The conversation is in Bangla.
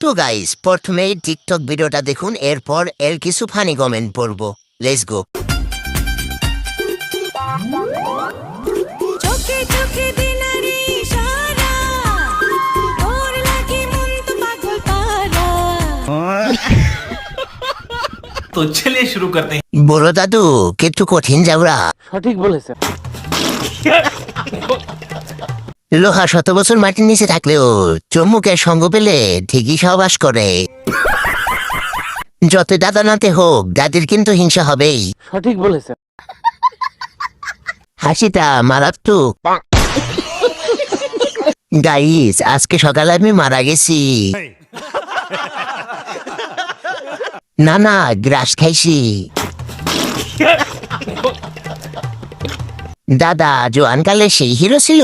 তো গাইস, প্রথমে টিকটক ভিডিওটা দেখুন, এরপর এর কিছু ফানি কমেন্ট পড়বো। Let's go. চোখে চোখে দিনারি ইশারা তোর লাগি মন তো পাগল পারা तो चलिए शुरू करते हैं। বড় দাদু কিন্তু কঠিন যাবরা। সঠিক বলেছেন। লোহা 100 বছর মাটির নিচে থাকলেও চুম্বকের সঙ্গ পেলে ঠিকই সহবাস করে। যত দাদা নাতে হোক, দাদির কিন্তু হিংসা হবেই। সঠিক বলেছেন। হাসিটা মারাত্মক। গাইস, আজকে সকালে আমি মারা গেছি। না না, গ্রাস খাইছি। দাদা জোয়ানকালে সেই হিরো ছিল।